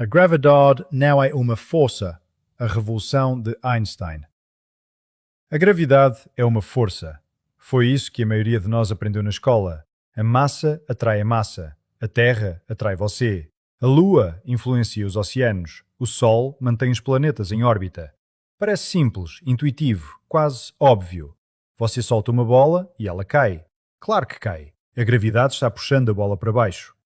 A gravidade não é uma força, a revolução de Einstein. A gravidade é uma força. Foi isso que a maioria de nós aprendeu na escola. A massa atrai a massa. A Terra atrai você. A Lua influencia os oceanos. O Sol mantém os planetas em órbita. Parece simples, intuitivo, quase óbvio. Você solta uma bola e ela cai. Claro que cai. A gravidade está puxando a bola para baixo.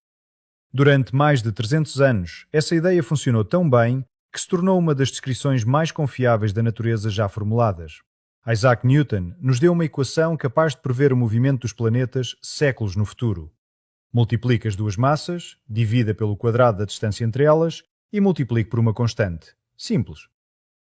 Durante mais de 300 anos, essa ideia funcionou tão bem que se tornou uma das descrições mais confiáveis da natureza já formuladas. Isaac Newton nos deu uma equação capaz de prever o movimento dos planetas séculos no futuro. Multiplique as duas massas, divida pelo quadrado da distância entre elas e multiplique por uma constante. Simples.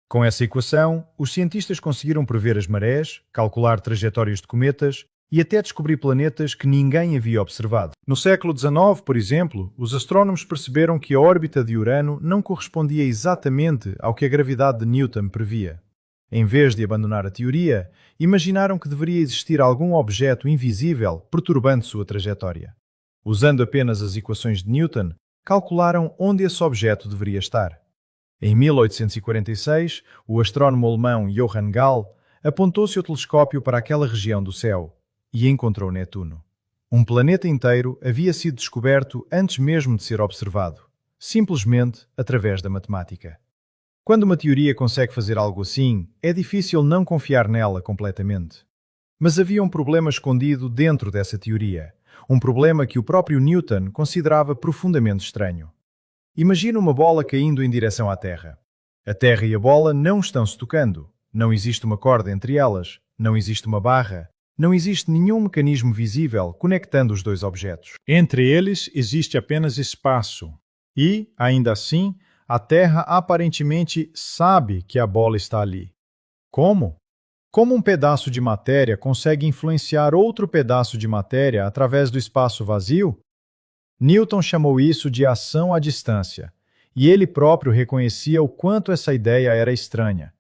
Com essa equação, os cientistas conseguiram prever as marés, calcular trajetórias de cometas e até descobrir planetas que ninguém havia observado. No século XIX, por exemplo, os astrónomos perceberam que a órbita de Urano não correspondia exatamente ao que a gravidade de Newton previa. Em vez de abandonar a teoria, imaginaram que deveria existir algum objeto invisível perturbando sua trajetória. Usando apenas as equações de Newton, calcularam onde esse objeto deveria estar. Em 1846, o astrônomo alemão Johann Gall apontou seu telescópio para aquela região do céu e encontrou Netuno. Um planeta inteiro havia sido descoberto antes mesmo de ser observado, simplesmente através da matemática. Quando uma teoria consegue fazer algo assim, é difícil não confiar nela completamente. Mas havia um problema escondido dentro dessa teoria, um problema que o próprio Newton considerava profundamente estranho. Imagina uma bola caindo em direção à Terra. A Terra e a bola não estão se tocando, não existe uma corda entre elas, não existe uma barra, não existe nenhum mecanismo visível conectando os dois objetos. Entre eles existe apenas espaço. E, ainda assim, a Terra aparentemente sabe que a bola está ali. Como? Como um pedaço de matéria consegue influenciar outro pedaço de matéria através do espaço vazio? Newton chamou isso de ação à distância, e ele próprio reconhecia o quanto essa ideia era estranha.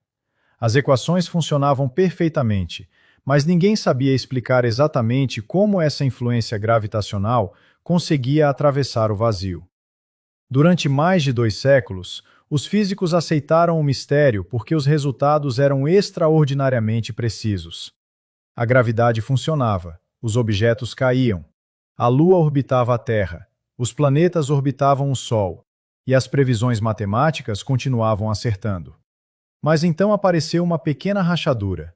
As equações funcionavam perfeitamente, mas ninguém sabia explicar exatamente como essa influência gravitacional conseguia atravessar o vazio. Durante mais de 2 séculos, os físicos aceitaram o mistério porque os resultados eram extraordinariamente precisos. A gravidade funcionava, os objetos caíam, a Lua orbitava a Terra, os planetas orbitavam o Sol, e as previsões matemáticas continuavam acertando. Mas então apareceu uma pequena rachadura,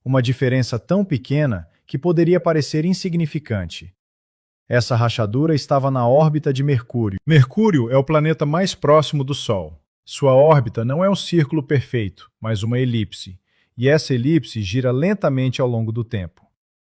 uma diferença tão pequena que poderia parecer insignificante. Essa rachadura estava na órbita de Mercúrio. Mercúrio é o planeta mais próximo do Sol. Sua órbita não é um círculo perfeito, mas uma elipse, e essa elipse gira lentamente ao longo do tempo.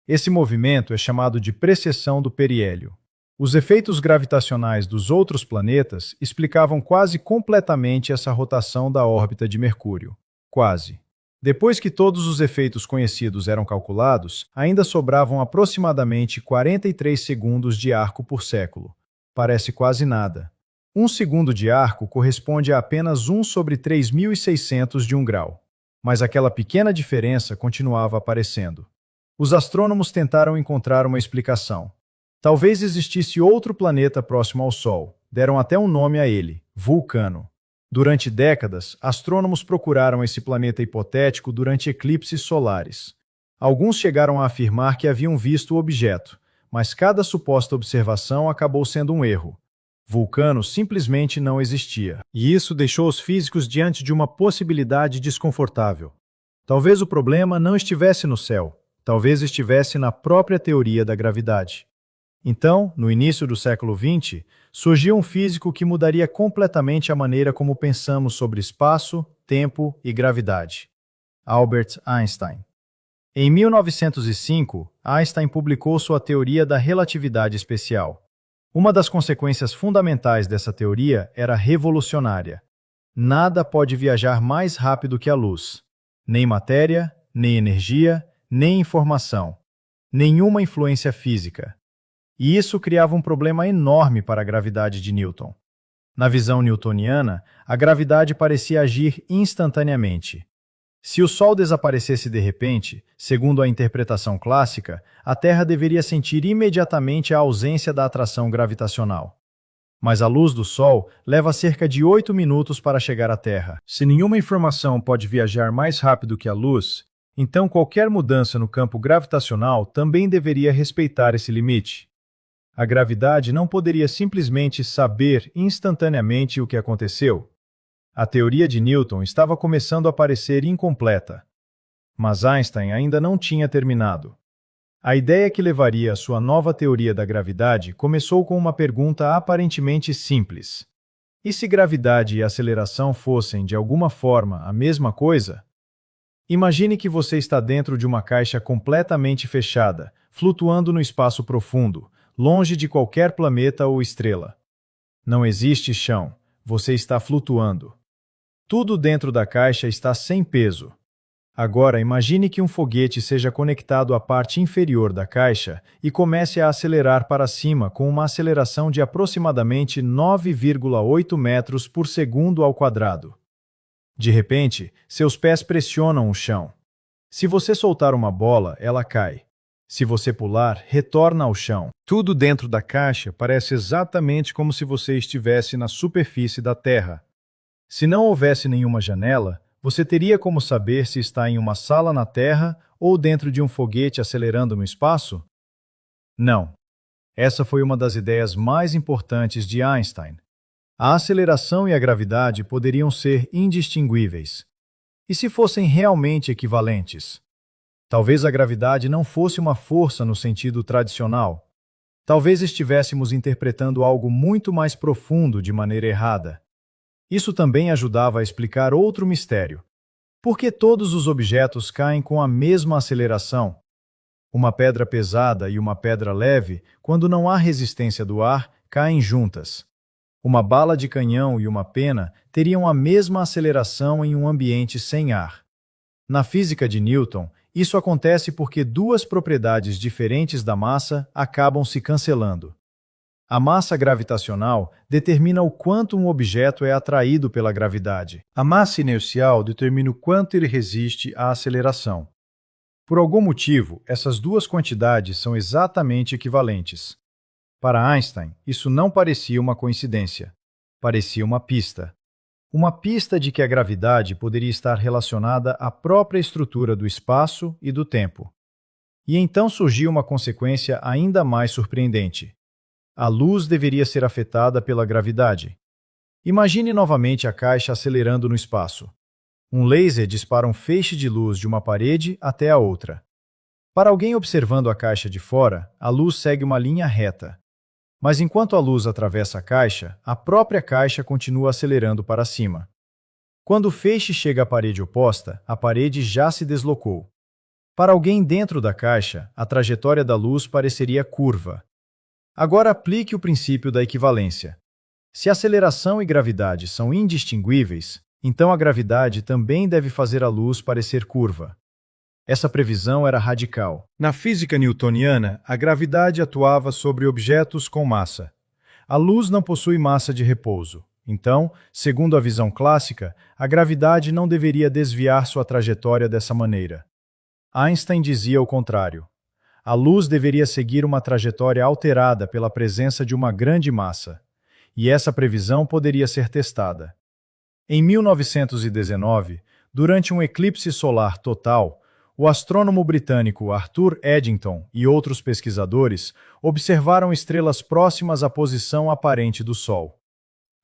Esse movimento é chamado de precessão do periélio. Os efeitos gravitacionais dos outros planetas explicavam quase completamente essa rotação da órbita de Mercúrio. Quase. Depois que todos os efeitos conhecidos eram calculados, ainda sobravam aproximadamente 43 segundos de arco por século. Parece quase nada. 1 segundo de arco corresponde a apenas 1 sobre 3.600 de um grau. Mas aquela pequena diferença continuava aparecendo. Os astrônomos tentaram encontrar uma explicação. Talvez existisse outro planeta próximo ao Sol. Deram até um nome a ele, Vulcano. Durante décadas, astrônomos procuraram esse planeta hipotético durante eclipses solares. Alguns chegaram a afirmar que haviam visto o objeto, mas cada suposta observação acabou sendo um erro. Vulcano simplesmente não existia. E isso deixou os físicos diante de uma possibilidade desconfortável. Talvez o problema não estivesse no céu, talvez estivesse na própria teoria da gravidade. Então, no início do século XX, surgiu um físico que mudaria completamente a maneira como pensamos sobre espaço, tempo e gravidade. Albert Einstein. Em 1905, Einstein publicou sua teoria da relatividade especial. Uma das consequências fundamentais dessa teoria era revolucionária. Nada pode viajar mais rápido que a luz. Nem matéria, nem energia, nem informação. Nenhuma influência física. E isso criava um problema enorme para a gravidade de Newton. Na visão newtoniana, a gravidade parecia agir instantaneamente. Se o Sol desaparecesse de repente, segundo a interpretação clássica, a Terra deveria sentir imediatamente a ausência da atração gravitacional. Mas a luz do Sol leva cerca de 8 minutos para chegar à Terra. Se nenhuma informação pode viajar mais rápido que a luz, então qualquer mudança no campo gravitacional também deveria respeitar esse limite. A gravidade não poderia simplesmente saber instantaneamente o que aconteceu. A teoria de Newton estava começando a parecer incompleta. Mas Einstein ainda não tinha terminado. A ideia que levaria à sua nova teoria da gravidade começou com uma pergunta aparentemente simples. E se gravidade e aceleração fossem, de alguma forma, a mesma coisa? Imagine que você está dentro de uma caixa completamente fechada, flutuando no espaço profundo, longe de qualquer planeta ou estrela. Não existe chão, você está flutuando. Tudo dentro da caixa está sem peso. Agora, imagine que um foguete seja conectado à parte inferior da caixa e comece a acelerar para cima com uma aceleração de aproximadamente 9,8 metros por segundo ao quadrado. De repente, seus pés pressionam o chão. Se você soltar uma bola, ela cai. Se você pular, retorna ao chão. Tudo dentro da caixa parece exatamente como se você estivesse na superfície da Terra. Se não houvesse nenhuma janela, você teria como saber se está em uma sala na Terra ou dentro de um foguete acelerando no espaço? Não. Essa foi uma das ideias mais importantes de Einstein. A aceleração e a gravidade poderiam ser indistinguíveis. E se fossem realmente equivalentes? Talvez a gravidade não fosse uma força no sentido tradicional. Talvez estivéssemos interpretando algo muito mais profundo de maneira errada. Isso também ajudava a explicar outro mistério. Por que todos os objetos caem com a mesma aceleração? Uma pedra pesada e uma pedra leve, quando não há resistência do ar, caem juntas. Uma bala de canhão e uma pena teriam a mesma aceleração em um ambiente sem ar. Na física de Newton, isso acontece porque duas propriedades diferentes da massa acabam se cancelando. A massa gravitacional determina o quanto um objeto é atraído pela gravidade. A massa inercial determina o quanto ele resiste à aceleração. Por algum motivo, essas duas quantidades são exatamente equivalentes. Para Einstein, isso não parecia uma coincidência. Parecia uma pista. Uma pista de que a gravidade poderia estar relacionada à própria estrutura do espaço e do tempo. E então surgiu uma consequência ainda mais surpreendente. A luz deveria ser afetada pela gravidade. Imagine novamente a caixa acelerando no espaço. Um laser dispara um feixe de luz de uma parede até a outra. Para alguém observando a caixa de fora, a luz segue uma linha reta. Mas enquanto a luz atravessa a caixa, a própria caixa continua acelerando para cima. Quando o feixe chega à parede oposta, a parede já se deslocou. Para alguém dentro da caixa, a trajetória da luz pareceria curva. Agora aplique o princípio da equivalência. Se aceleração e gravidade são indistinguíveis, então a gravidade também deve fazer a luz parecer curva. Essa previsão era radical. Na física newtoniana, a gravidade atuava sobre objetos com massa. A luz não possui massa de repouso. Então, segundo a visão clássica, a gravidade não deveria desviar sua trajetória dessa maneira. Einstein dizia o contrário. A luz deveria seguir uma trajetória alterada pela presença de uma grande massa. E essa previsão poderia ser testada. Em 1919, durante um eclipse solar total, o astrônomo britânico Arthur Eddington e outros pesquisadores observaram estrelas próximas à posição aparente do Sol.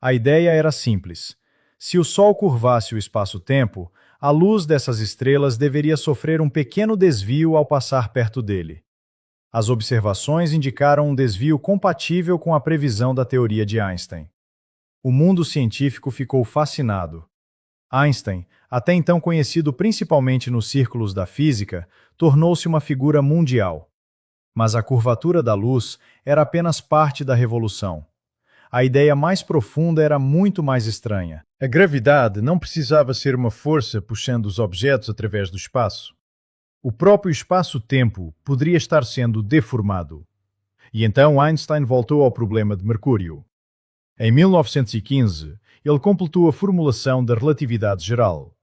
A ideia era simples. Se o Sol curvasse o espaço-tempo, a luz dessas estrelas deveria sofrer um pequeno desvio ao passar perto dele. As observações indicaram um desvio compatível com a previsão da teoria de Einstein. O mundo científico ficou fascinado. Einstein, até então conhecido principalmente nos círculos da física, tornou-se uma figura mundial. Mas a curvatura da luz era apenas parte da revolução. A ideia mais profunda era muito mais estranha. A gravidade não precisava ser uma força puxando os objetos através do espaço. O próprio espaço-tempo poderia estar sendo deformado. E então Einstein voltou ao problema de Mercúrio. Em 1915, ele completou a formulação da relatividade geral.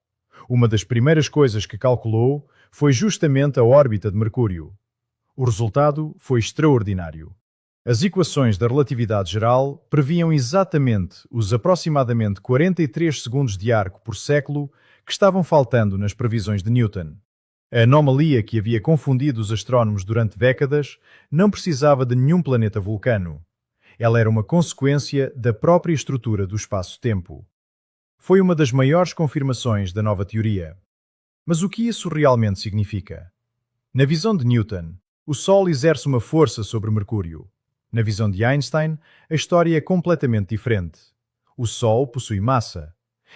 Uma das primeiras coisas que calculou foi justamente a órbita de Mercúrio. O resultado foi extraordinário. As equações da relatividade geral previam exatamente os aproximadamente 43 segundos de arco por século que estavam faltando nas previsões de Newton. A anomalia que havia confundido os astrónomos durante décadas não precisava de nenhum planeta vulcano. Ela era uma consequência da própria estrutura do espaço-tempo. Foi uma das maiores confirmações da nova teoria. Mas o que isso realmente significa? Na visão de Newton, o Sol exerce uma força sobre Mercúrio. Na visão de Einstein, a história é completamente diferente. O Sol possui massa.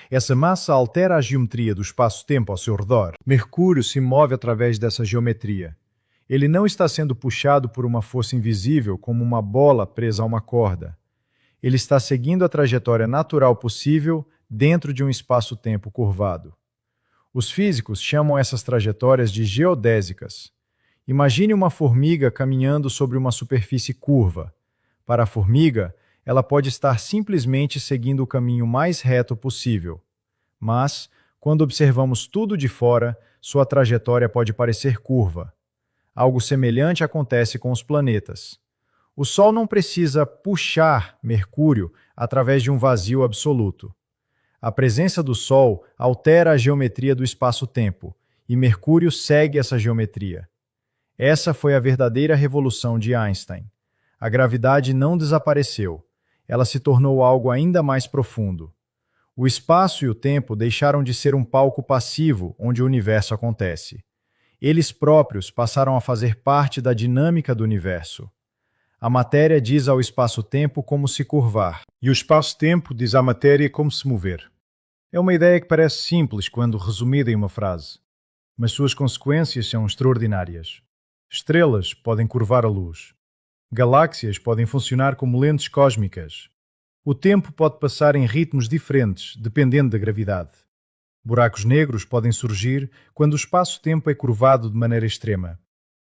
Essa massa altera a geometria do espaço-tempo ao seu redor. Mercúrio se move através dessa geometria. Ele não está sendo puxado por uma força invisível como uma bola presa a uma corda. Ele está seguindo a trajetória natural possível dentro de um espaço-tempo curvado. Os físicos chamam essas trajetórias de geodésicas. Imagine uma formiga caminhando sobre uma superfície curva. Para a formiga, ela pode estar simplesmente seguindo o caminho mais reto possível. Mas, quando observamos tudo de fora, sua trajetória pode parecer curva. Algo semelhante acontece com os planetas. O Sol não precisa puxar Mercúrio através de um vazio absoluto. A presença do Sol altera a geometria do espaço-tempo, e Mercúrio segue essa geometria. Essa foi a verdadeira revolução de Einstein. A gravidade não desapareceu. Ela se tornou algo ainda mais profundo. O espaço e o tempo deixaram de ser um palco passivo onde o universo acontece. Eles próprios passaram a fazer parte da dinâmica do universo. A matéria diz ao espaço-tempo como se curvar, e o espaço-tempo diz à matéria como se mover. É uma ideia que parece simples quando resumida em uma frase, mas suas consequências são extraordinárias. Estrelas podem curvar a luz. Galáxias podem funcionar como lentes cósmicas. O tempo pode passar em ritmos diferentes, dependendo da gravidade. Buracos negros podem surgir quando o espaço-tempo é curvado de maneira extrema.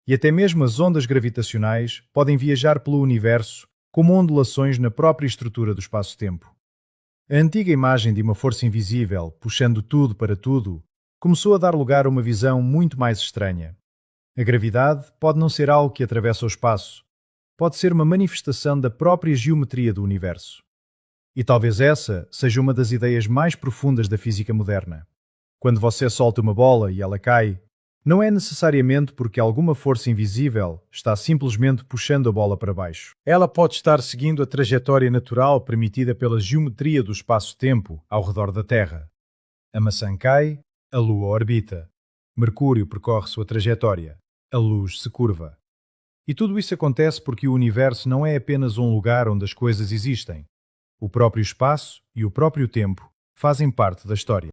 E até mesmo as ondas gravitacionais podem viajar pelo universo como ondulações na própria estrutura do espaço-tempo. A antiga imagem de uma força invisível puxando tudo para tudo começou a dar lugar a uma visão muito mais estranha. A gravidade pode não ser algo que atravessa o espaço. Pode ser uma manifestação da própria geometria do universo. E talvez essa seja uma das ideias mais profundas da física moderna. Quando você solta uma bola e ela cai, não é necessariamente porque alguma força invisível está simplesmente puxando a bola para baixo. Ela pode estar seguindo a trajetória natural permitida pela geometria do espaço-tempo ao redor da Terra. A maçã cai, a Lua orbita. Mercúrio percorre sua trajetória. A luz se curva. E tudo isso acontece porque o universo não é apenas um lugar onde as coisas existem. O próprio espaço e o próprio tempo fazem parte da história.